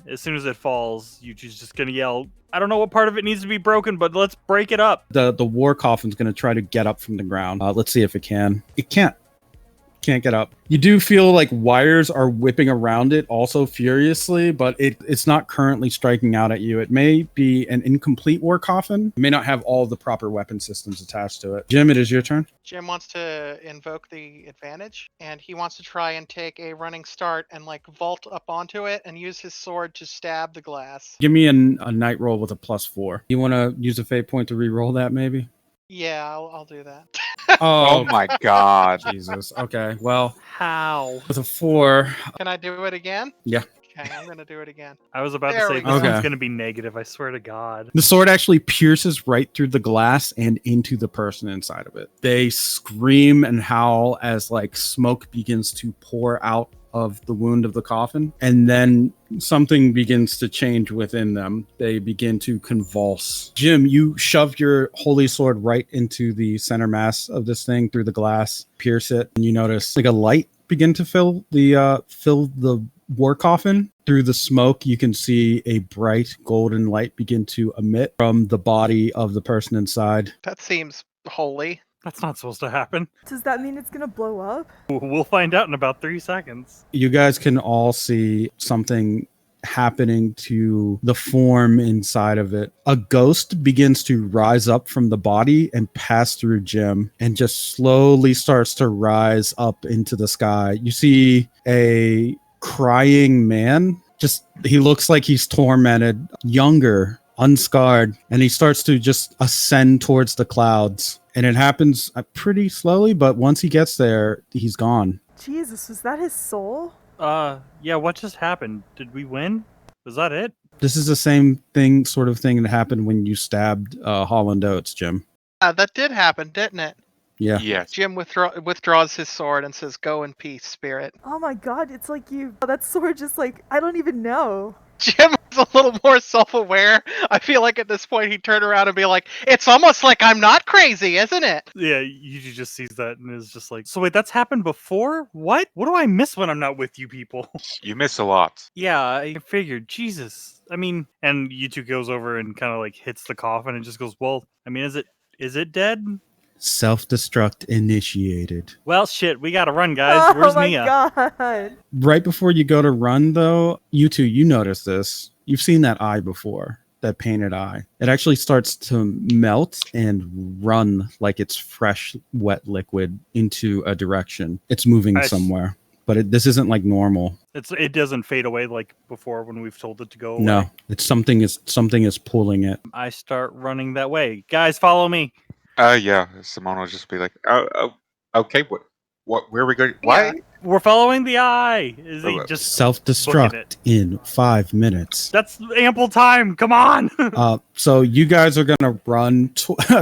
as soon as it falls, Yuchi's just gonna yell, I don't know what part of it needs to be broken, but let's break it up. The war coffin's going to try to get up from the ground. Let's see if it can. It can't get up. You do feel like wires are whipping around it also furiously, but it's not currently striking out at you. It may be an incomplete war coffin. It may not have all the proper weapon systems attached to it. Jim, it is your turn. Jim wants to invoke the advantage, and he wants to try and take a running start and like vault up onto it and use his sword to stab the glass. Give me a night roll with a +4. You want to use a fate point to re-roll that maybe? Yeah, I'll do that. Oh my god. Jesus. Okay, well, How? with a 4. Can I do it again? Yeah. Okay, I'm going to do it again. I was about There to say we this go. one's gonna be negative, I swear to God. The sword actually pierces right through the glass and into the person inside of it. They scream and howl as like smoke begins to pour out of the wound of the coffin, and then something begins to change within them. They begin to convulse. Jim, you shove your holy sword right into the center mass of this thing through the glass, pierce it, and you notice like a light begin to fill the war coffin. Through the smoke, you can see a bright golden light begin to emit from the body of the person inside. That seems holy. That's not supposed to happen. Does that mean it's gonna blow up? We'll find out in about 3 seconds. You guys can all see something happening to the form inside of it. A ghost begins to rise up from the body and pass through Jim and just slowly starts to rise up into the sky. You see a crying man. He looks like he's tormented, younger, unscarred, and he starts to just ascend towards the clouds. And it happens pretty slowly, but once he gets there, he's gone. Jesus, was that his soul? Yeah, what just happened? Did we win? Was that it? This is the same sort of thing that happened when you stabbed Holland Oates, Jim. That did happen, didn't it? Yeah. Yes. Jim withdraws his sword and says, "Go in peace, spirit." Oh my god, it's like that sword just like, I don't even know. Jim is a little more self-aware. I feel like at this point he'd turn around and be like, "It's almost like I'm not crazy, isn't it?" Yeah, Yuji just sees that and is just like, so wait, that's happened before? What do I miss when I'm not with you people? You miss a lot. Yeah, I figured. Jesus. I mean, and Yuji goes over and kind of like hits the coffin and just goes, well, I mean, is it dead? Self-destruct initiated. Well, shit, we gotta run, guys. Where's Mia? Oh my god. Right before you go to run, though, you two, you notice this. You've seen that eye before, that painted eye. It actually starts to melt and run like it's fresh, wet liquid into a direction. It's moving somewhere, but this isn't like normal. It doesn't fade away like before when we've told it to go away. No, it's something is pulling it. I start running that way. Guys, follow me. Yeah. Simone will just be like, oh, okay. What? Where are we going? Why? We're following the eye. Is he just booking Self-destruct it? in 5 minutes. That's ample time. Come on. So you guys are gonna run,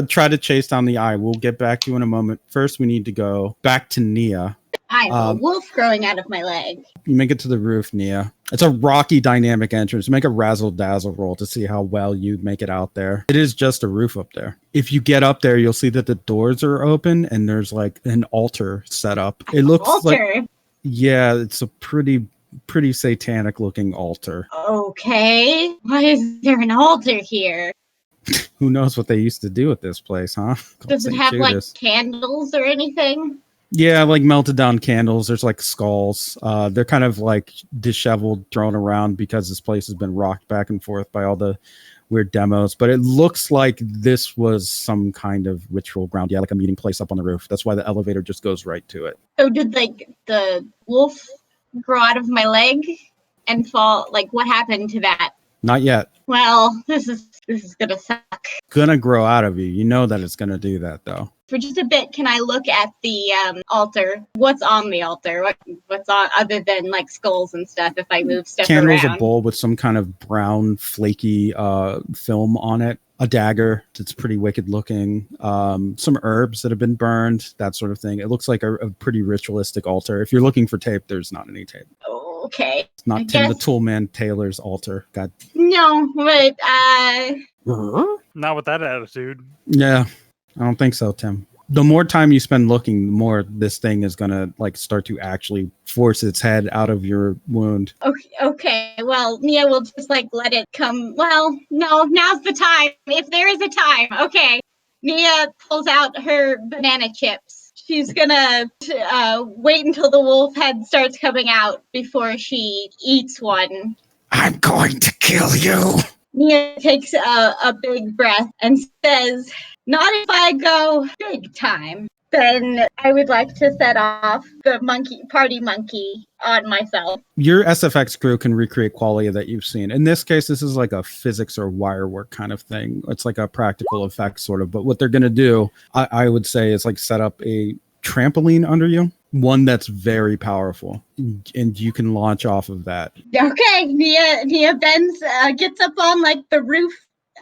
try to chase down the eye. We'll get back to you in a moment. First, we need to go back to Nia. I have a wolf growing out of my leg. You make it to the roof, Nia. It's a rocky, dynamic entrance. Make a razzle-dazzle roll to see how well you make it out there. It is just a roof up there. If you get up there, you'll see that the doors are open and there's like an altar set up. It looks like, yeah, it's a pretty satanic looking altar. Okay. Why is there an altar here? Who knows what they used to do at this place, huh? Does it have like candles or anything? Yeah, like melted down candles. There's like skulls. They're kind of like disheveled, thrown around because this place has been rocked back and forth by all the weird demos. But it looks like this was some kind of ritual ground. Yeah, like a meeting place up on the roof. That's why the elevator just goes right to it. So did like the wolf grow out of my leg and fall? Like what happened to that? Not yet. Well, this is gonna suck. Gonna grow out of you. You know that it's gonna do that though. For just a bit, can I look at the altar? What's on the altar? What's on other than like skulls and stuff? If I move stuff Candles, around. a bowl with some kind of brown, flaky film on it. A dagger that's pretty wicked looking. Some herbs that have been burned. That sort of thing. It looks like a pretty ritualistic altar. If you're looking for tape, there's not any tape. Okay. It's not Tim the Toolman Taylor's altar. God. No, but Not with that attitude. Yeah, I don't think so, Tim. The more time you spend looking, the more this thing is gonna like start to actually force its head out of your wound. Okay. Well, Nia will just like let it come. Well, no, now's the time. If there is a time, okay. Nia pulls out her banana chips. She's gonna wait until the wolf head starts coming out before she eats one. I'm going to kill you. Nia takes a big breath and says, "Not if I go big time. Then I would like to set off the party monkey on myself." Your SFX crew can recreate qualia that you've seen. In this case, this is like a physics or wire work kind of thing. It's like a practical effect sort of. But what they're going to do, I would say, is like set up a trampoline under you, one that's very powerful, and you can launch off of that. Okay, Nia bends, gets up on like the roof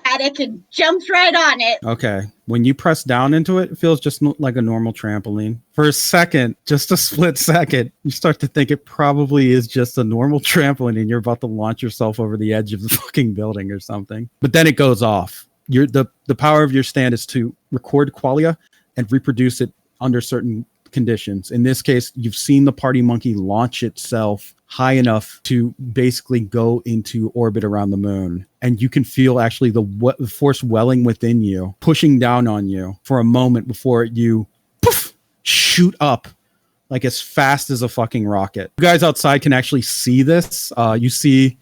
attic and jumps right on it. Okay. When you press down into it, it feels just like a normal trampoline. For a second, just a split second, you start to think it probably is just a normal trampoline and you're about to launch yourself over the edge of the fucking building or something. But then it goes off. The power of your stand is to record qualia and reproduce it under certain conditions. In this case, you've seen the party monkey launch itself high enough to basically go into orbit around the moon. And you can feel actually the force welling within you, pushing down on you for a moment before you poof, shoot up like as fast as a fucking rocket. You guys outside can actually see this. You see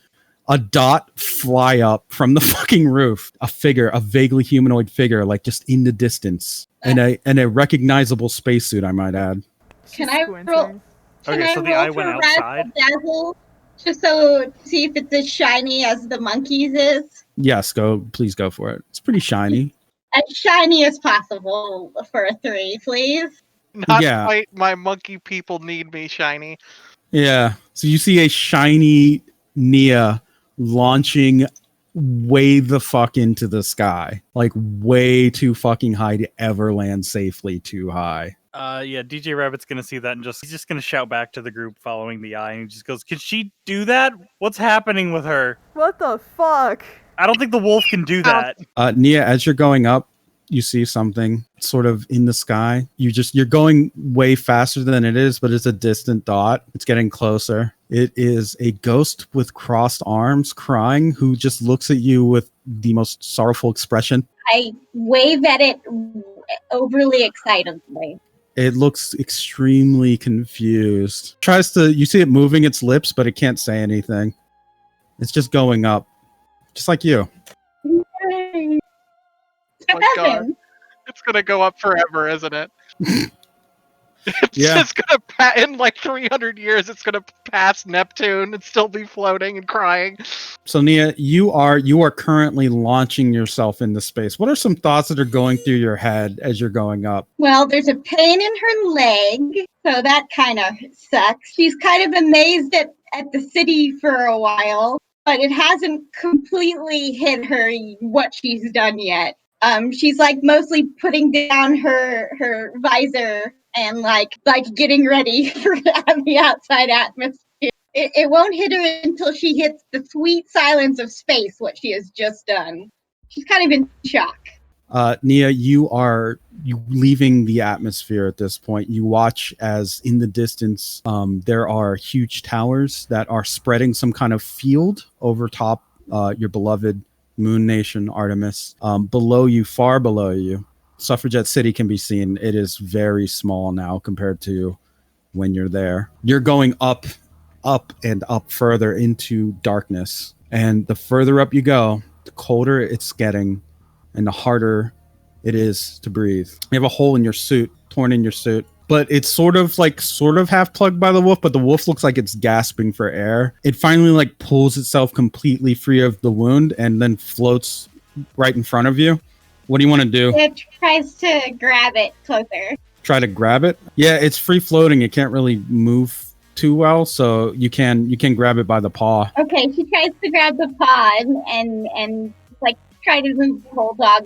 a dot fly up from the fucking roof, a vaguely humanoid figure, like just in the distance, and a recognizable spacesuit, I might add. Can I Squinting. roll? Can Okay, I so the roll eye went for outside. Dazzle, just so see if it's as shiny as the monkey's is? Yes, please go for it. It's pretty shiny. As shiny as possible for a 3, please. Not Yeah. quite my monkey people need me shiny. Yeah. So you see a shiny Nia launching way the fuck into the sky, like way too fucking high to ever land safely too high. Yeah, DJ Rabbit's gonna see that and he's just gonna shout back to the group following the eye, and he just goes, "Can she do that? What's happening with her? What the fuck? I don't think the wolf can do that." Nia, as you're going up, you see something sort of in the sky. You're going way faster than it is, but it's a distant dot. It's getting closer. It is a ghost with crossed arms crying who just looks at you with the most sorrowful expression. I wave at it overly excitedly. It looks extremely confused. You see it moving its lips, but it can't say anything. It's just going up, just like you. Yay. Oh my God. It's gonna go up forever, isn't it? It's Yeah. just gonna in like 300 years. It's gonna pass Neptune and still be floating and crying. So Nia, you are currently launching yourself into space. What are some thoughts that are going through your head as you're going up? Well, there's a pain in her leg, so that kind of sucks. She's kind of amazed at the city for a while, but it hasn't completely hit her what she's done yet. She's like mostly putting down her visor and like getting ready for the outside atmosphere. It won't hit her until she hits the sweet silence of space, what she has just done. She's kind of in shock. Nia, you leaving the atmosphere at this point. You watch as in the distance there are huge towers that are spreading some kind of field over top your beloved Moon Nation, Artemis. Below you, far below you, Suffragette City can be seen. It is very small now compared to when you're there. You're going up and up further into darkness. And the further up you go, the colder it's getting and the harder it is to breathe. You have a hole in your suit, torn in your suit. But it's sort of half plugged by the wolf, but the wolf looks like it's gasping for air. It finally like pulls itself completely free of the wound and then floats right in front of you. What do you want to do? It tries to grab it closer. Try to grab it? Yeah, it's free floating. It can't really move too well, so you can grab it by the paw. Okay, she tries to grab the paw and like try to move the whole dog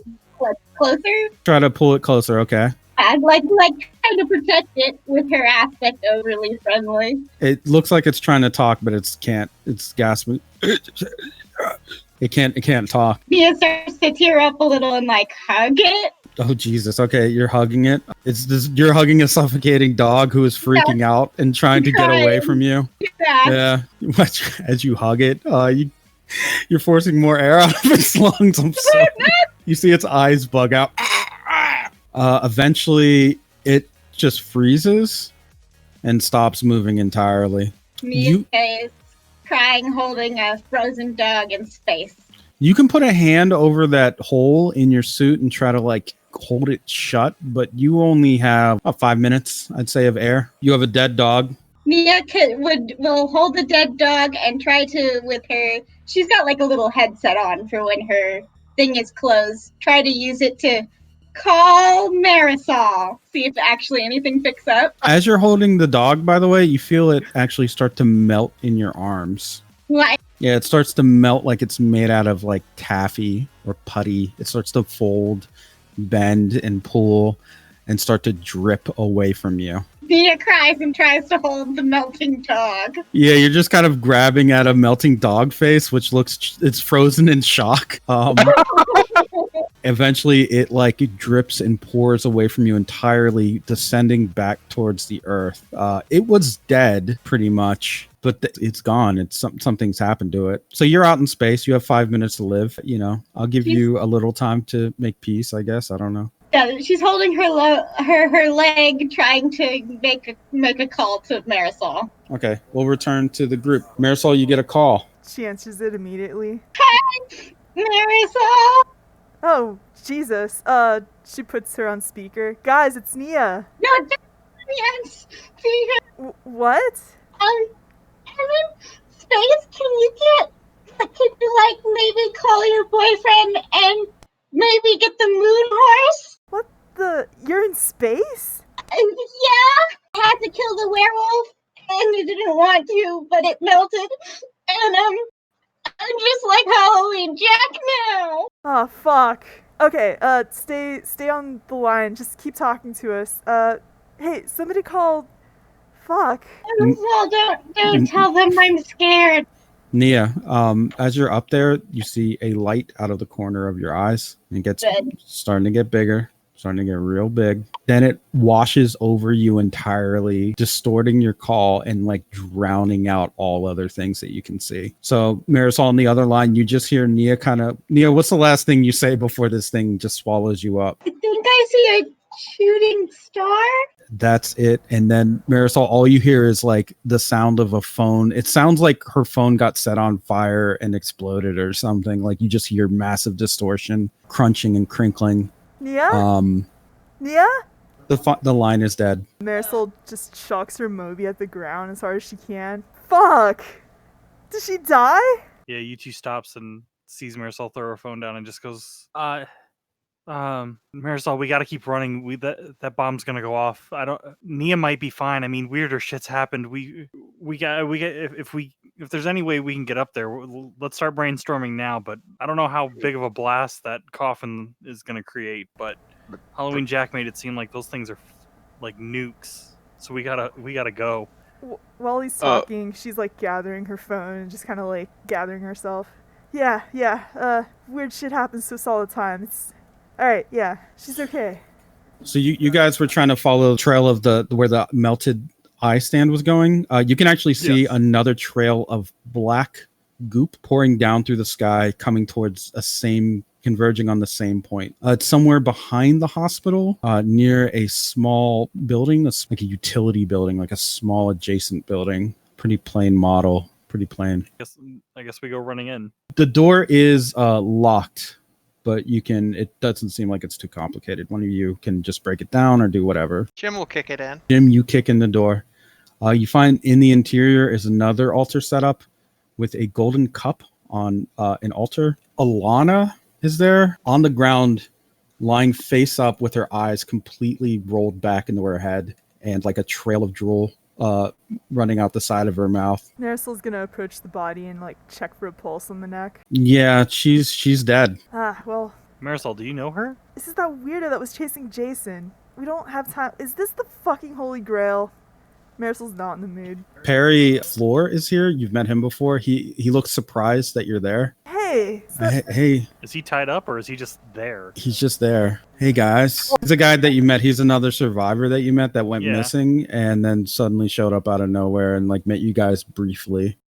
closer. Try to pull it closer, okay. I'd like trying to protect it with her aspect overly friendly. It looks like it's trying to talk, but it can't. It's gasping. It can't talk. Mia starts to tear up a little and like hug it. Oh Jesus! Okay, you're hugging it. It's this. You're hugging a suffocating dog who is freaking out and trying to get away from you. Yeah. Yeah. As you hug it, you're forcing more air out of its lungs. I'm sorry. You see its eyes bug out. Eventually, it just freezes and stops moving entirely. Me is crying, holding a frozen dog in space. You can put a hand over that hole in your suit and try to like hold it shut, but you only have 5 minutes, I'd say, of air. You have a dead dog. Mia will hold the dead dog and try to, with her, she's got like a little headset on for when her thing is closed, try to use it to call Marisol, see if actually anything picks up. As you're holding the dog, by the way, you feel it actually start to melt in your arms. What? Yeah, it starts to melt like it's made out of like taffy or putty. It starts to fold, bend, and pull and start to drip away from you. Mia cries and tries to hold the melting dog. Yeah, you're just kind of grabbing at a melting dog face, which looks, it's frozen in shock. Eventually, it like drips and pours away from you entirely, descending back towards the earth. It was dead, pretty much, but it's gone. It's something's happened to it. So you're out in space. You have 5 minutes to live. You know, I'll give you a little time to make peace, I guess. I don't know. Yeah, she's holding her leg, trying to make a call to Marisol. Okay, we'll return to the group. Marisol, you get a call. She answers it immediately. Hi, Marisol. Oh, Jesus. She puts her on speaker. Guys, it's Nia. No, yes. What? I'm in space. Can you like maybe call your boyfriend and maybe get the moon horse? What the? You're in space? Yeah. I had to kill the werewolf, and you didn't want to, but it melted, and I'm just like Halloween Jack now. Oh, fuck. Okay, stay on the line. Just keep talking to us. Hey, somebody called... Fuck. Well, don't tell them I'm scared. Nia, as you're up there, you see a light out of the corner of your eyes. It gets starting to get bigger, starting to get real big. Then it washes over you entirely, distorting your call and like drowning out all other things that you can see. So Marisol on the other line, you just hear Nia Nia, what's the last thing you say before this thing just swallows you up? I think I see a shooting star. That's it. And then Marisol, all you hear is like the sound of a phone. It sounds like her phone got set on fire and exploded or something. Like you just hear massive distortion, crunching and crinkling. Nia? Nia? The line is dead. Marisol just chucks her Moby at the ground as hard as she can. Fuck! Did she die? Yeah, Yutu stops and sees Marisol throw her phone down and just goes, Marisol, we gotta keep running. That bomb's gonna go off. Nia might be fine. I mean, weirder shit's happened. If there's any way we can get up there, let's start brainstorming now. But I don't know how big of a blast that coffin is gonna create. But Halloween Jack made it seem like those things are like nukes. So we gotta go. While he's talking, she's like gathering her phone and just kind of like gathering herself. Yeah. Weird shit happens to us all the time. It's all right. Yeah, she's okay. So you guys were trying to follow the trail of where the melted eye stand was going. You can actually see another trail of black goop pouring down through the sky, coming towards converging on the same point. It's somewhere behind the hospital, near a small building. That's like a utility building, like a small adjacent building. Pretty plain model. Pretty plain. I guess we go running in. The door is locked, but it doesn't seem like it's too complicated. One of you can just break it down or do whatever. Jim will kick it in. Jim, you kick in the door. You find in the interior is another altar setup with a golden cup on an altar. Alana is there on the ground, lying face up with her eyes completely rolled back into her head and like a trail of drool running out the side of her mouth. Marisol's gonna approach the body and like check for a pulse on the neck. Yeah, she's dead. Well. Marisol, do you know her? This is that weirdo that was chasing Jason. We don't have time. Is this the fucking Holy Grail? Marisol's not in the mood. Perry Floor is here. You've met him before. He looks surprised that you're there. Hey, Hey. Hey, Is he tied up or is he just there? he's just there. Hey guys, he's a guy that you met. He's another survivor that you met that went Yeah. missing and then suddenly showed up out of nowhere and like met you guys briefly.